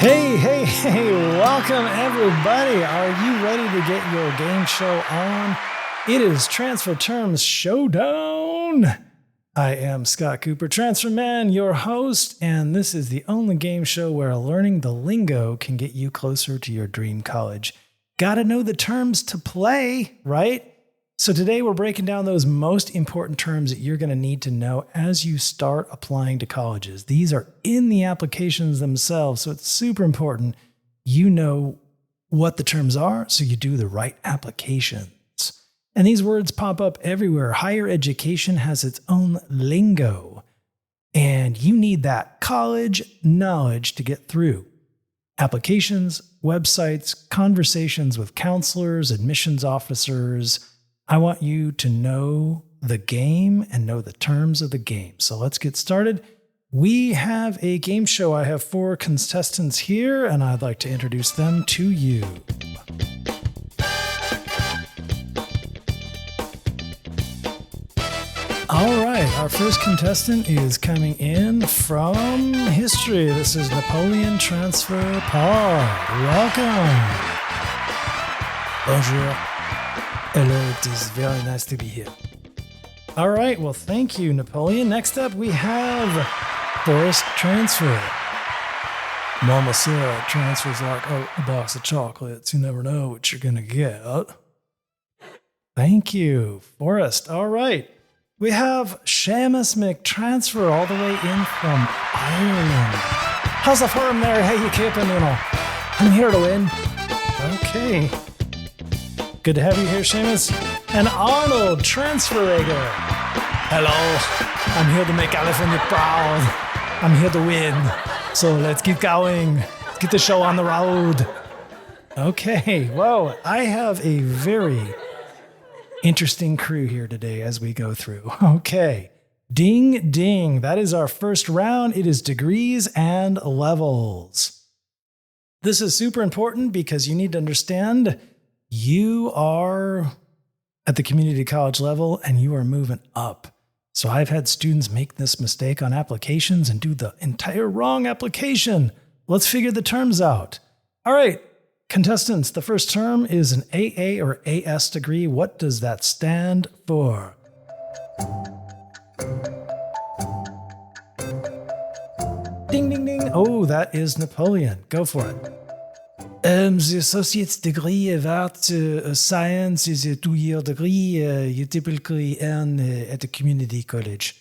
Hey, welcome everybody. Are you ready to get your game show on? It is Transfer Terms Showdown. I am Scott Cooper, Transfer Man, your host, and this is the only game show where learning the lingo can get you closer to your dream college. Gotta know the terms to play, right? So today we're breaking down those most important terms that you're going to need to know as you start applying to colleges. These are in the applications themselves, so it's super important you know what the terms are so you do the right applications. And these words pop up everywhere. Higher education has its own lingo, and you need that college knowledge to get through. Applications, websites, conversations with counselors, admissions officers. I want you to know the game and know the terms of the game. So let's get started. We have a game show. I have 4 contestants here, and I'd like to introduce them to you. All right, our first contestant is coming in from history. This is Napoleon Transfer Pod. Welcome. Bonjour. Hello, it is very nice to be here. All right, well, thank you, Napoleon. Next up, we have Forrest Transfer. Mama said transfer's like a box of chocolates. You never know what you're going to get. Thank you, Forrest. All right, we have Seamus McTransfer all the way in from Ireland. How's the firm there? How you keeping, I'm here to win. Okay. Good to have you here, Seamus. And Arnold Transferegger. Hello. I'm here to make California proud. I'm here to win. So let's keep going. Let's get the show on the road. Okay. Well, I have a very interesting crew here today as we go through. Okay. Ding, ding. That is our first round. It is degrees and levels. This is super important because you need to understand you are at the community college level and you are moving up. So I've had students make this mistake on applications and do the entire wrong application. Let's figure the terms out. All right, contestants, the first term is an AA or AS degree. What does that stand for? Ding, ding, ding. Oh, that is Napoleon. Go for it. The associate's degree about science is a 2-year degree you typically earn at a community college.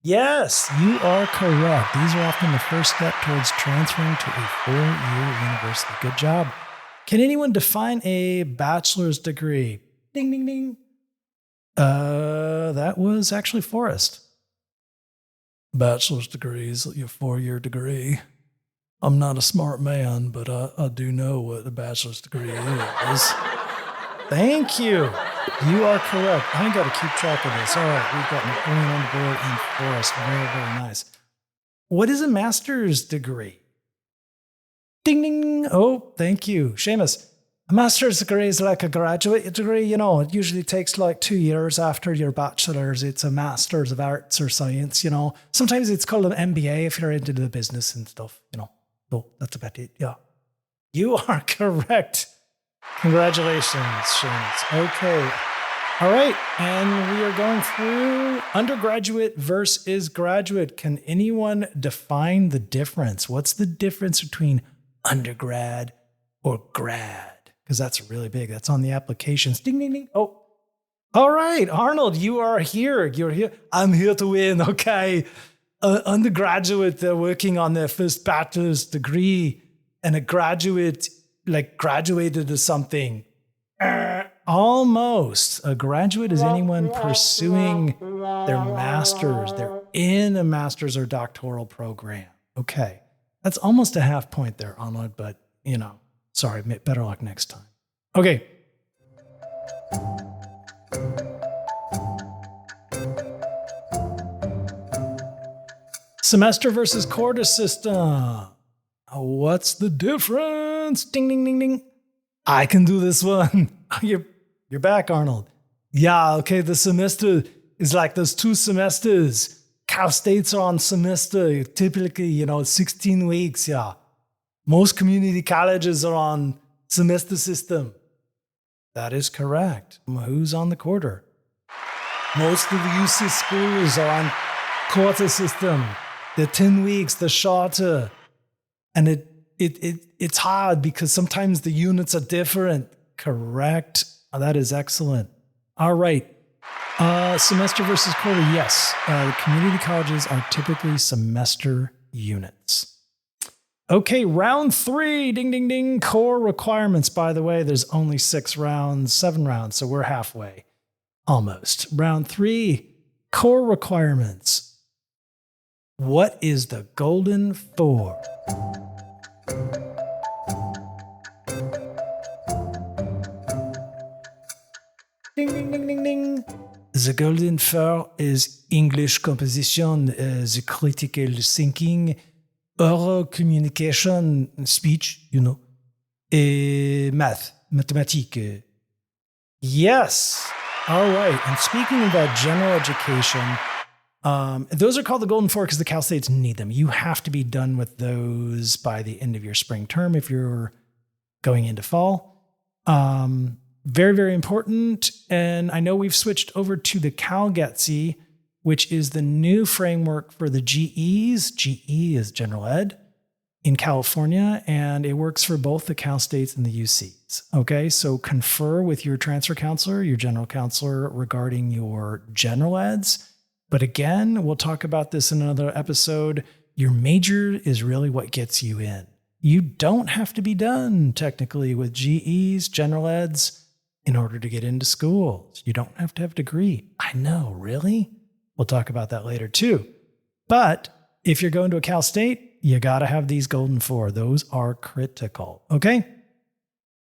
Yes, you are correct. These are often the first step towards transferring to a 4-year university. Good job. Can anyone define a bachelor's degree? Ding, ding, ding. That was actually Forrest. Bachelor's degree is your 4-year degree. I'm not a smart man, but I do know what a bachelor's degree is. Thank you. You are correct. I got to keep track of this. All right, we've got Napoleon on the board and Forrest. Very, very nice. What is a master's degree? Ding, ding. Oh, thank you. Seamus, a master's degree is like a graduate degree. It usually takes like 2 years after your bachelor's. It's a master's of arts or science, Sometimes it's called an MBA if you're into the business and stuff, So that's about it. Yeah. You are correct. Congratulations, Seamus. Okay. All right. And we are going through undergraduate versus graduate. Can anyone define the difference? What's the difference between undergrad or grad? Because that's really big. That's on the applications. Ding, ding, ding. Oh. All right. Arnold, you are here. You're here. I'm here to win. Okay. Undergraduate, they're working on their first bachelor's degree, and a graduate, graduated to something. Almost. A graduate is anyone pursuing their master's. They're in a master's or doctoral program. Okay. That's almost a half point there, Arnold, but, sorry, better luck next time. Okay. Semester versus quarter system. What's the difference? Ding, ding, ding, ding. I can do this one. You're back, Arnold. Yeah, okay, the semester is like those 2 semesters. Cal State's on semester, typically, 16 weeks, yeah. Most community colleges are on semester system. That is correct. Who's on the quarter? Most of the UC schools are on quarter system. The 10 weeks, the shorter. And it's hard because sometimes the units are different. Correct. That is excellent. All right. Semester versus quarter. Yes. Community colleges are typically semester units. Okay, round 3. Ding, ding, ding. Core requirements. By the way, there's only 7 rounds, so we're halfway. Almost. Round 3, core requirements. What is the golden 4? Ding, ding, ding, ding, ding. The golden 4 is English composition, the critical thinking, oral communication, speech, mathematics. Yes. All right. And speaking about general education, those are called the Golden 4 because the Cal States need them. You have to be done with those by the end of your spring term if you're going into fall. Very, very important. And I know we've switched over to the CalGETC, which is the new framework for the GEs. GE is General Ed in California, and it works for both the Cal States and the UCs. Okay, so confer with your transfer counselor, your general counselor regarding your general eds. But again, we'll talk about this in another episode. Your major is really what gets you in. You don't have to be done technically with GEs, general eds, in order to get into schools. You don't have to have a degree. I know, really? We'll talk about that later too. But if you're going to a Cal State, you got to have these Golden 4. Those are critical. Okay?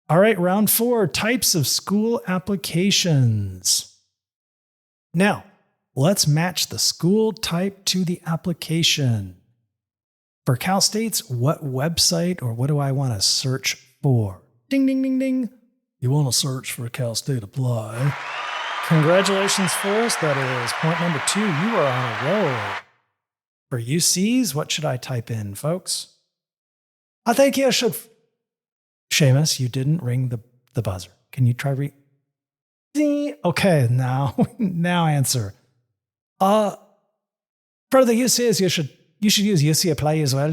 All right, round 4, types of school applications. Now, let's match the school type to the application. For Cal States, what website or what do I want to search for? Ding, ding, ding, ding. You want to search for Cal State Apply. Congratulations, Forrest. That is point number 2. You are on a roll. For UCs, what should I type in, folks? I think you should. Seamus, you didn't ring the buzzer. Can you try Okay, now answer. For the UCs, you should use UC Apply as well,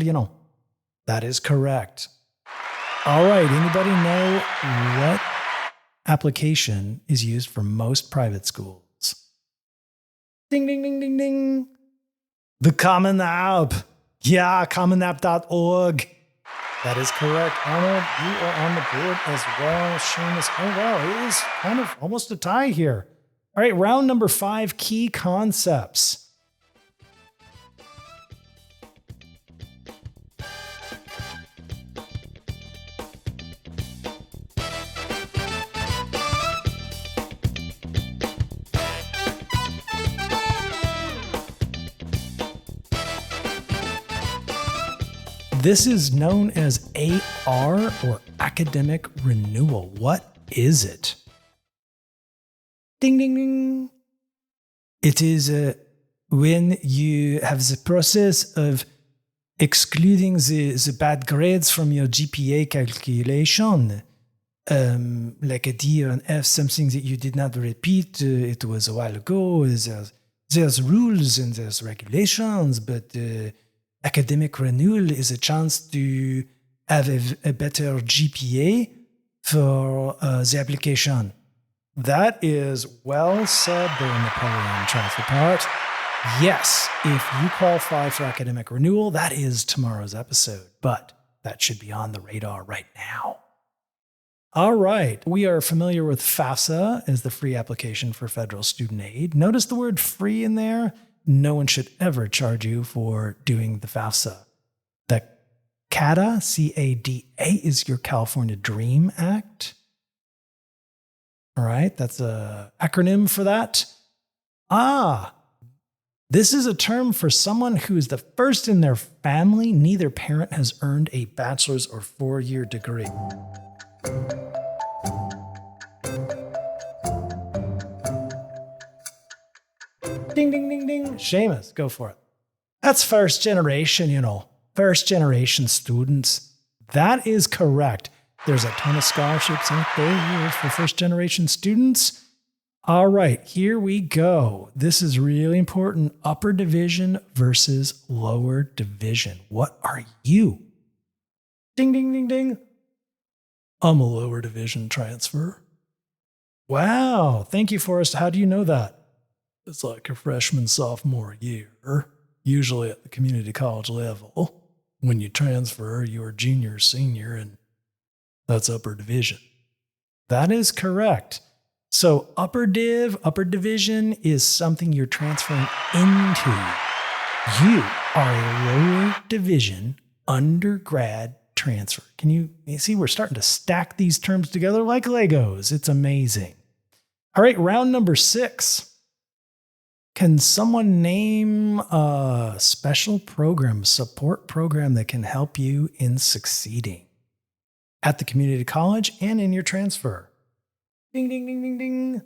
That is correct. All right, anybody know what application is used for most private schools? Ding, ding, ding, ding, ding. The Common App. Yeah, commonapp.org. That is correct. Arnold, you are on the board as well. Seamus, oh wow, it is kind of almost a tie here. All right, round number 5, key concepts. This is known as AR, or academic renewal. What is it? Ding, ding, ding. It is when you have the process of excluding the bad grades from your GPA calculation. Like a D or an F, something that you did not repeat. It was a while ago. There's rules and there's regulations, but academic renewal is a chance to have a better GPA for the application. That is well said there, Napoleon Transfer Part. Yes, if you qualify for academic renewal, that is tomorrow's episode, but that should be on the radar right now. All right, we are familiar with FAFSA as the free application for federal student aid. Notice the word free in there. No one should ever charge you for doing the FAFSA. The CADA, C-A-D-A, is your California DREAM Act. All right, that's an acronym for that. This is a term for someone who is the first in their family. Neither parent has earned a bachelor's or 4-year degree. Ding, ding, ding, ding. Seamus, go for it. That's first generation, First generation students. That is correct. There's a ton of scholarships out there for first-generation students. All right, here we go. This is really important. Upper division versus lower division. What are you? Ding, ding, ding, ding. I'm a lower division transfer. Wow, thank you, Forrest. How do you know that? It's like your freshman, sophomore year, usually at the community college level. When you transfer, you're junior, senior, and that's upper division. That is correct. So upper division is something you're transferring into. You are a lower division undergrad transfer. Can you see we're starting to stack these terms together like Legos? It's amazing. All right, round number 6. Can someone name a special program, support program that can help you in succeeding at the community college and in your transfer? Ding, ding, ding, ding, ding.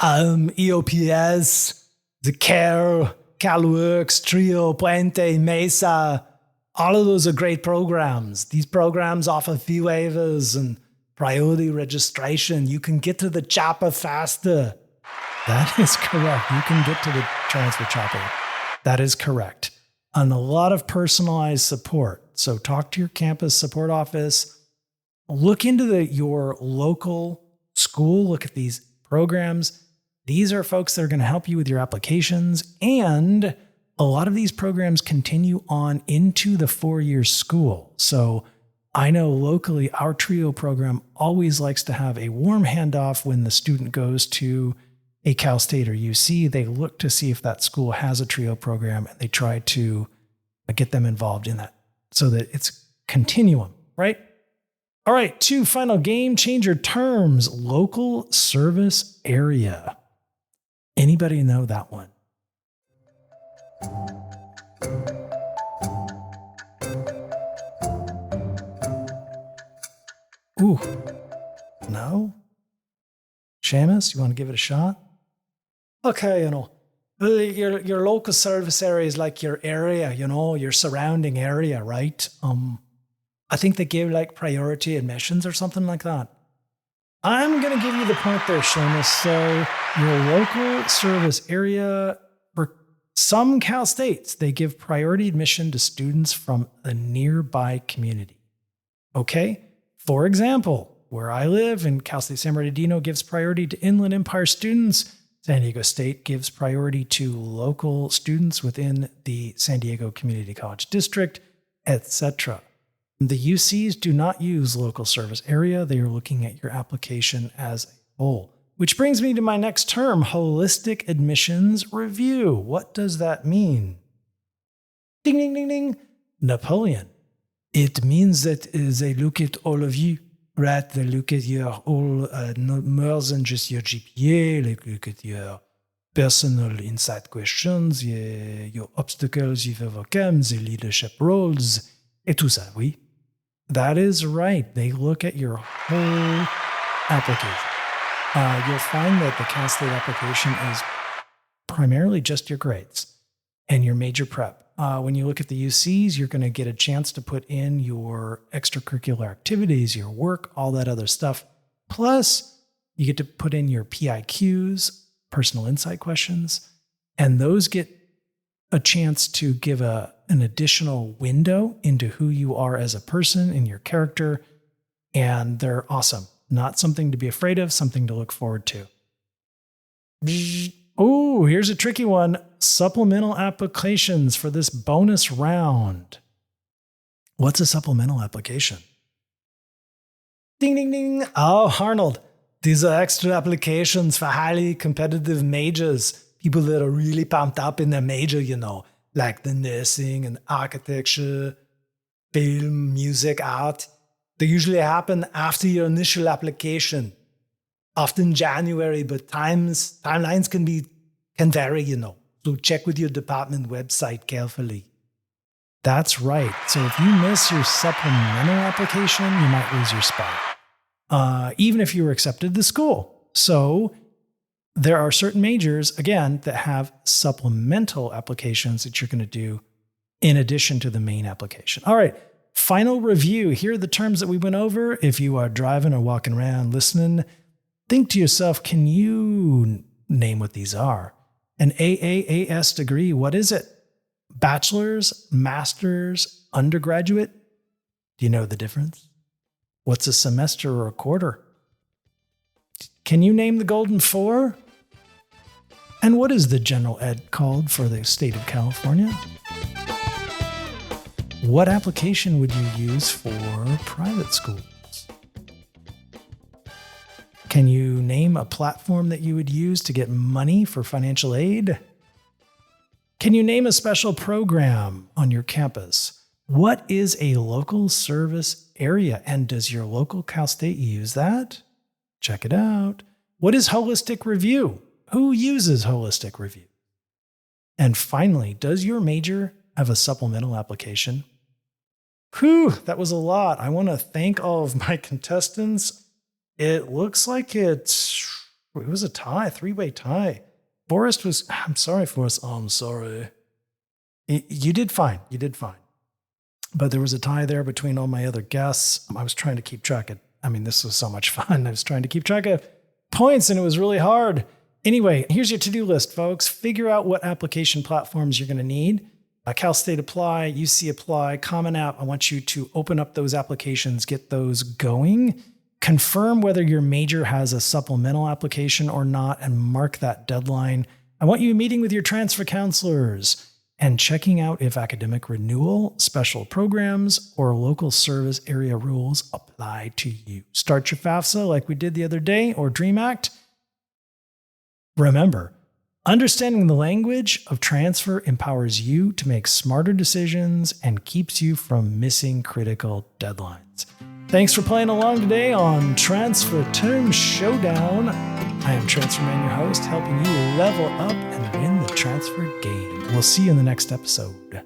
EOPS, the CARE, CalWorks, Trio, Puente, Mesa. All of those are great programs. These programs offer fee waivers and priority registration. You can get to the chopper faster. That is correct. You can get to the transfer chopper. That is correct. And a lot of personalized support. So talk to your campus support office. Look into your local school. Look at these programs. These are folks that are going to help you with your applications. And a lot of these programs continue on into the 4-year school. So I know locally our TRIO program always likes to have a warm handoff when the student goes to a Cal State or UC. They look to see if that school has a TRIO program and they try to get them involved in that so that it's continuum, right? All right, 2 final game changer terms. Local service area. Anybody know that one? Ooh, no? Seamus, you want to give it a shot? Okay, your local service area is like your area, your surrounding area, right? I think they give like priority admissions or something like that. I'm going to give you the point there, Seamus. So your local service area, for some Cal States, they give priority admission to students from a nearby community. Okay? For example, where I live in Cal State San Bernardino gives priority to Inland Empire students. San Diego State gives priority to local students within the San Diego Community College District, etc. The UCs do not use local service area. They are looking at your application as a whole. Which brings me to my next term, holistic admissions review. What does that mean? Ding, ding, ding, ding. Napoleon. It means that they look at all of you, right? They look at your whole more than just your GPA. They look at your personal insight questions, your obstacles you've overcome, the leadership roles, et tout ça, oui. That is right. They look at your whole application. You'll find that the Cal State application is primarily just your grades and your major prep. When you look at the UCs, you're going to get a chance to put in your extracurricular activities, your work, all that other stuff. Plus, you get to put in your PIQs, personal insight questions, and those get a chance to give an additional window into who you are as a person and your character, and they're awesome. Not something to be afraid of, something to look forward to. Oh, here's a tricky one. Supplemental applications for this bonus round. What's a supplemental application? Ding, ding, ding. Oh, Arnold. These are extra applications for highly competitive majors. People that are really pumped up in their major, like the nursing and architecture, film, music, art. They usually happen after your initial application, often January, but timelines can vary, So check with your department website carefully. That's right. So if you miss your supplemental application, you might lose your spot, even if you were accepted to school. So there are certain majors, again, that have supplemental applications that you're going to do in addition to the main application. All right. Final review. Here are the terms that we went over. If you are driving or walking around listening, think to yourself, can you name what these are? An AAAS degree, what is it? Bachelor's, master's, undergraduate? Do you know the difference? What's a semester or a quarter? Can you name the Golden Four? And what is the general ed called for the state of California? What application would you use for private schools? Can you name a platform that you would use to get money for financial aid? Can you name a special program on your campus? What is a local service area, and does your local Cal State use that? Check it out. What is holistic review? Who uses holistic review? And finally, does your major have a supplemental application? Whew, that was a lot. I want to thank all of my contestants. It looks like it was a tie, three-way tie. I'm sorry, Forrest. Oh, I'm sorry. You did fine. You did fine. But there was a tie there between all my other guests. I was trying to keep track of, this was so much fun. I was trying to keep track of points and it was really hard. Anyway, here's your to-do list, folks. Figure out what application platforms you're going to need. Cal State Apply, UC Apply, Common App. I want you to open up those applications, get those going. Confirm whether your major has a supplemental application or not, and mark that deadline. I want you meeting with your transfer counselors and checking out if academic renewal, special programs, or local service area rules apply to you. Start your FAFSA like we did the other day, or DREAM Act. Remember, understanding the language of transfer empowers you to make smarter decisions and keeps you from missing critical deadlines. Thanks for playing along today on Transfer Term Showdown. I am Transfer Man, your host, helping you level up and win the transfer game. We'll see you in the next episode.